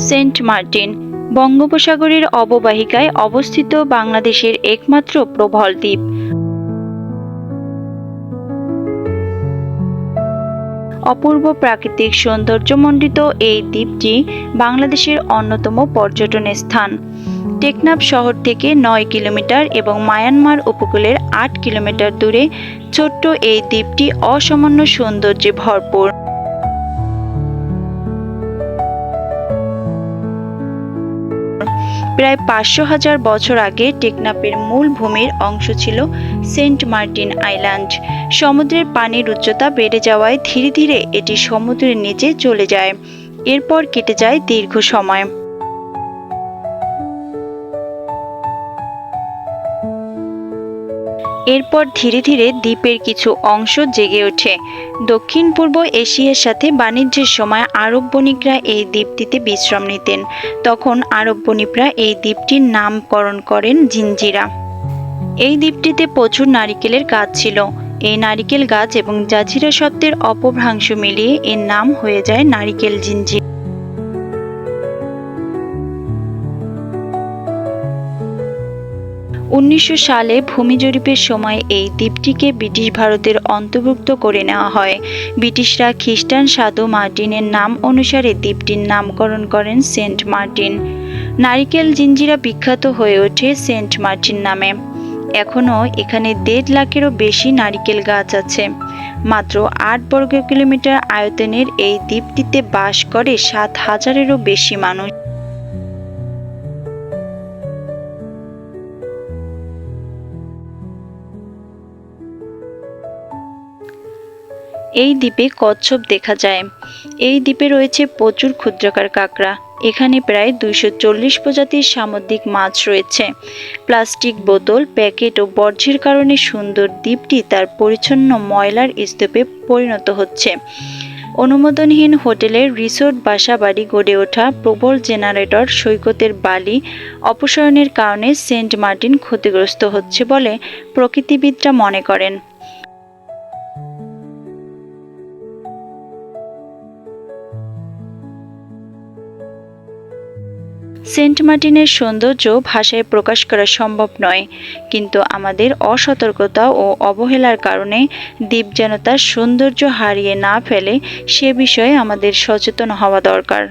Saint Martin বঙ্গোপসাগরের অববাহিকায় অবস্থিত বাংলাদেশের একমাত্র প্রবল দ্বীপ। অপূর্ব প্রাকৃতিক সৌন্দর্যমণ্ডিত এই দ্বীপটি বাংলাদেশের অন্যতম পর্যটন স্থান। টেকনাফ শহর থেকে ৯ কিলোমিটার এবং মায়ানমার উপকূলের ৮ কিলোমিটার দূরে ছোট্ট এই দ্বীপটি অসামান্য সৌন্দর্যে ভরপুর। প্রায় ৫০০,০০০ বছর আগে টেকনাফের মূল ভূমির অংশ ছিল সেন্ট মার্টিন আইল্যান্ড। সমুদ্রের পানির উচ্চতা বেড়ে যাওয়ায় ধীরে ধীরে এটি সমুদ্রের নিচে চলে যায়। এরপর কেটে যায় দীর্ঘ সময়। এরপর ধীরে ধীরে দ্বীপের কিছু অংশ জেগে ওঠে। দক্ষিণ পূর্ব এশিয়ার সাথে বাণিজ্যের সময় আরব বণিকরা এই দ্বীপটিতে বিশ্রাম নিতেন। তখন আরব বণিকরা এই দ্বীপটির নামকরণ করেন জিঞ্জিরা। এই দ্বীপটিতে প্রচুর নারিকেলের গাছ ছিল। এই নারিকেল গাছ এবং জাজিরা শব্দের অপভ্রাংশ মিলিয়ে এর নাম হয়ে যায় নারিকেল জিঞ্জিরা। ১৯০০ সালে ভূমি জরিপের সময় এই দ্বীপটিকে ব্রিটিশ ভারতের অন্তর্ভুক্ত করে নেওয়া হয়। ব্রিটিশরা খ্রিস্টান সাধু মার্টিনের নাম অনুসারে দ্বীপটির নামকরণ করেন সেন্ট মার্টিন। নারিকেল জিঞ্জিরা বিখ্যাত হয়ে ওঠে সেন্ট মার্টিন নামে। এখনও এখানে ১.৫ লাখেরও বেশি নারিকেল গাছ আছে। মাত্র ৮ বর্গ কিলোমিটার আয়তনের এই দ্বীপটিতে বাস করে ৭,০০০-এরও বেশি মানুষ। এই দ্বীপে কচ্ছপ দেখা যায়। এই দ্বীপে রয়েছে প্রচুর ক্ষুদ্রাকার কাঁকড়া। এখানে প্রায় ২৪০ প্রজাতির সামুদ্রিক মাছ রয়েছে। প্লাস্টিক বোতল, প্যাকেট ও বর্জ্যের কারণে সুন্দর দ্বীপটি তার পরিচ্ছন্ন ময়লার স্তূপে পরিণত হচ্ছে। অনুমোদনহীন হোটেলের রিসোর্ট, বাসাবাড়ি গড়ে ওঠা, প্রবল জেনারেটর, সৈকতের বালি অপসারণের কারণে সেন্ট মার্টিন ক্ষতিগ্রস্ত হচ্ছে বলে প্রকৃতিবিদরা মনে করেন। সেন্ট মার্টিনের সৌন্দর্য ভাষায় প্রকাশ করা সম্ভব নয়, কিন্তু আমাদের অসতর্কতা ও অবহেলার কারণে দ্বীপ যেন তার সৌন্দর্য হারিয়ে না ফেলে সে বিষয়ে আমাদের সচেতন হওয়া দরকার।